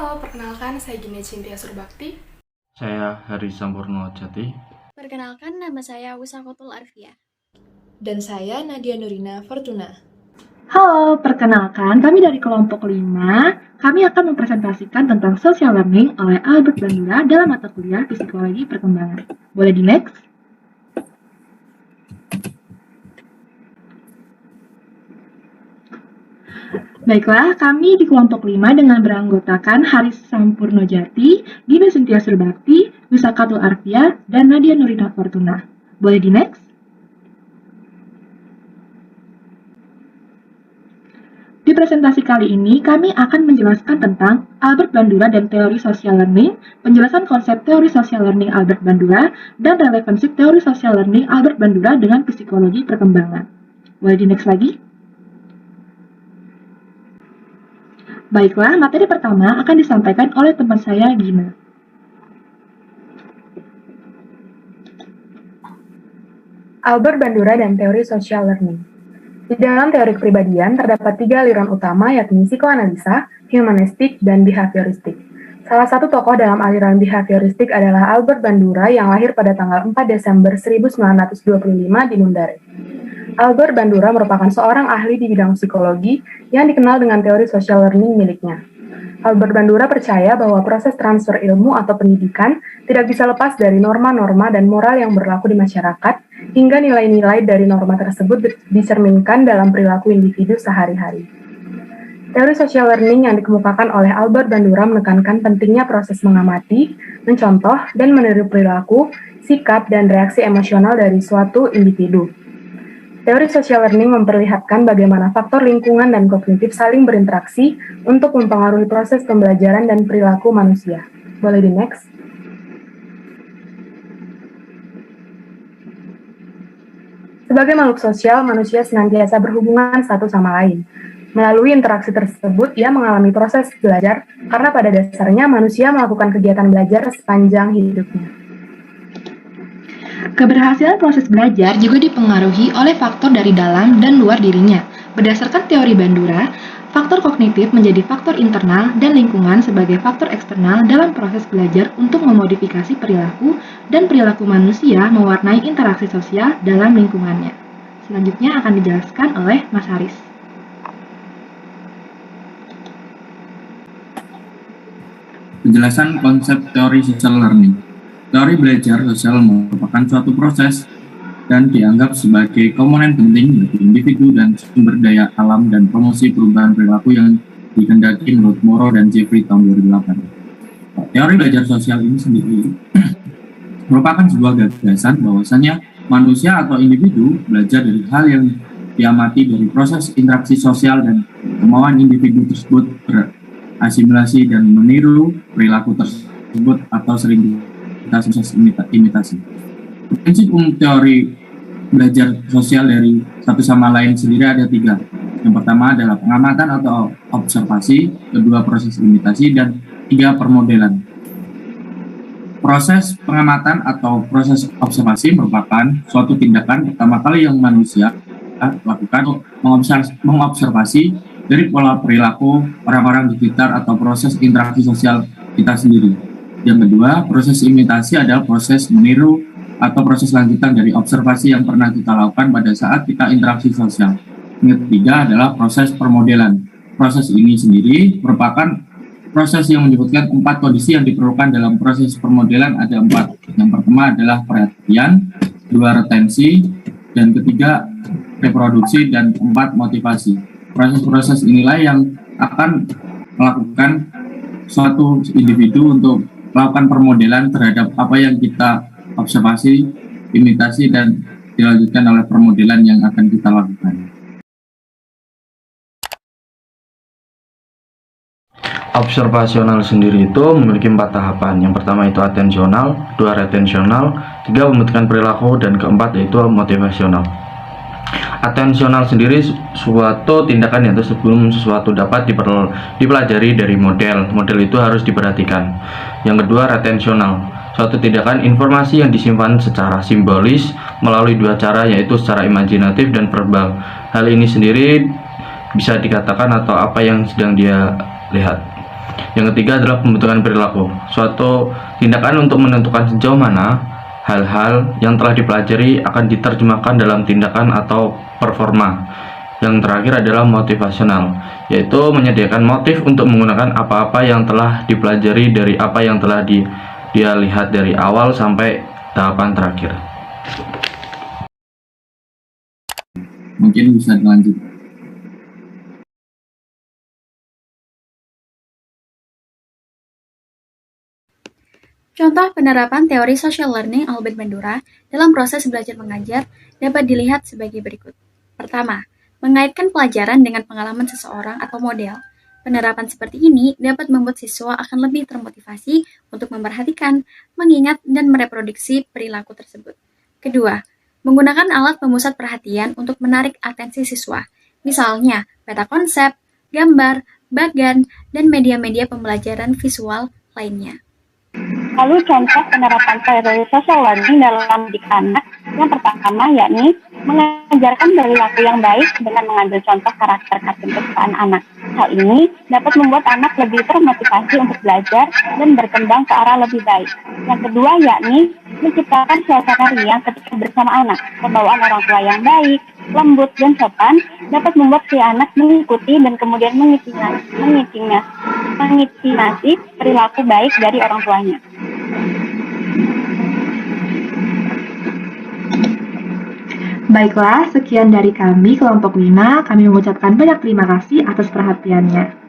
Halo, perkenalkan saya Gina Cintia Surbakti. Saya Hari Sampurno Jati. Perkenalkan, nama saya Wisakotul Arfia. Dan saya Nadia Nurina Fortuna. Halo, perkenalkan kami dari kelompok 5. Kami akan mempresentasikan tentang social learning oleh Albert Bandura dalam mata kuliah Psikologi Perkembangan. Boleh di next? Baiklah, kami di kelompok 5 dengan beranggotakan Haris Sampurno Jati, Gina Sintia Surbakti, Wisakatul Arfia, dan Nadia Nurina Fortuna. Boleh di next? Di presentasi kali ini, kami akan menjelaskan tentang Albert Bandura dan teori social learning, penjelasan konsep teori social learning Albert Bandura, dan relevansi teori social learning Albert Bandura dengan psikologi perkembangan. Boleh di next lagi? Baiklah, materi pertama akan disampaikan oleh teman saya, Gina. Albert Bandura dan teori social learning. Di dalam teori kepribadian terdapat 3 aliran utama, yakni psikoanalisa, humanistik, dan behavioristik. Salah satu tokoh dalam aliran behavioristik adalah Albert Bandura yang lahir pada tanggal 4 Desember 1925 di Nundare. Albert Bandura merupakan seorang ahli di bidang psikologi yang dikenal dengan teori social learning miliknya. Albert Bandura percaya bahwa proses transfer ilmu atau pendidikan tidak bisa lepas dari norma-norma dan moral yang berlaku di masyarakat, hingga nilai-nilai dari norma tersebut dicerminkan dalam perilaku individu sehari-hari. Teori social learning yang dikemukakan oleh Albert Bandura menekankan pentingnya proses mengamati, mencontoh, dan meniru perilaku, sikap, dan reaksi emosional dari suatu individu. Teori social learning memperlihatkan bagaimana faktor lingkungan dan kognitif saling berinteraksi untuk mempengaruhi proses pembelajaran dan perilaku manusia. Boleh di next? Sebagai makhluk sosial, manusia senantiasa berhubungan satu sama lain. Melalui interaksi tersebut, ia mengalami proses belajar karena pada dasarnya manusia melakukan kegiatan belajar sepanjang hidupnya. Keberhasilan proses belajar juga dipengaruhi oleh faktor dari dalam dan luar dirinya. Berdasarkan teori Bandura, faktor kognitif menjadi faktor internal dan lingkungan sebagai faktor eksternal dalam proses belajar untuk memodifikasi perilaku dan perilaku manusia mewarnai interaksi sosial dalam lingkungannya. Selanjutnya akan dijelaskan oleh Mas Haris. Penjelasan konsep teori social learning. Teori belajar sosial merupakan suatu proses dan dianggap sebagai komponen penting bagi individu dan sumber daya alam dan promosi perubahan perilaku yang dikehendaki menurut Moro dan Jeffrey tahun 2008. Teori belajar sosial ini sendiri merupakan sebuah gagasan bahwasannya manusia atau individu belajar dari hal yang diamati dari proses interaksi sosial dan kemauan individu tersebut berasimilasi dan meniru perilaku tersebut atau sering proses imitasi. Prinsip umum teori belajar sosial dari satu sama lain sendiri ada 3. Yang pertama adalah pengamatan atau observasi, kedua proses imitasi, dan 3 permodelan. Proses pengamatan atau proses observasi merupakan suatu tindakan pertama kali yang manusia lakukan untuk mengobservasi dari pola perilaku orang-orang di sekitar atau proses interaksi sosial kita sendiri. Yang kedua, proses imitasi adalah proses meniru atau proses lanjutan dari observasi yang pernah kita lakukan pada saat kita interaksi sosial. Yang ketiga adalah proses permodelan. Proses ini sendiri merupakan proses yang menyebutkan 4 kondisi yang diperlukan dalam proses permodelan. Ada 4. Yang pertama adalah perhatian, 2 retensi, dan ketiga reproduksi, dan 4 motivasi. Proses-proses inilah yang akan melakukan suatu individu untuk melakukan permodelan terhadap apa yang kita observasi, imitasi, dan dilanjutkan oleh permodelan yang akan kita lakukan. Observasional sendiri itu memiliki 4 tahapan. Yang pertama itu atensional, 2 retensional, 3 pembentukan perilaku, dan keempat yaitu motivasional. Atensional sendiri suatu tindakan yaitu sebelum sesuatu dapat dipelajari dari model. Model itu harus diperhatikan. Yang kedua, retensional, suatu tindakan informasi yang disimpan secara simbolis melalui 2 cara, yaitu secara imajinatif dan verbal. Hal ini sendiri bisa dikatakan atau apa yang sedang dia lihat. Yang ketiga adalah pembentukan perilaku, suatu tindakan untuk menentukan sejauh mana hal-hal yang telah dipelajari akan diterjemahkan dalam tindakan atau performa. Yang terakhir adalah motivasional, yaitu menyediakan motif untuk menggunakan apa-apa yang telah dipelajari dari apa yang telah dia lihat dari awal sampai tahapan terakhir. Mungkin bisa dilanjut. Contoh penerapan teori social learning Albert Bandura dalam proses belajar mengajar dapat dilihat sebagai berikut. Pertama, mengaitkan pelajaran dengan pengalaman seseorang atau model. Penerapan seperti ini dapat membuat siswa akan lebih termotivasi untuk memperhatikan, mengingat, dan mereproduksi perilaku tersebut. Kedua, menggunakan alat pemusat perhatian untuk menarik atensi siswa, misalnya peta konsep, gambar, bagan, dan media-media pembelajaran visual lainnya. Lalu contoh penerapan teori social learning dalam didik anak yang pertama yakni mengajarkan perilaku yang baik dengan mengambil contoh karakter kartun kesukaan anak. Hal ini dapat membuat anak lebih termotivasi untuk belajar dan berkembang ke arah lebih baik. Yang kedua yakni menciptakan suasana riang ketika bersama anak. Pembawaan orang tua yang baik, lembut, dan sopan dapat membuat si anak mengikuti dan kemudian mengimitasi perilaku baik dari orang tuanya. Baiklah, sekian dari kami, kelompok Wina. Kami mengucapkan banyak terima kasih atas perhatiannya.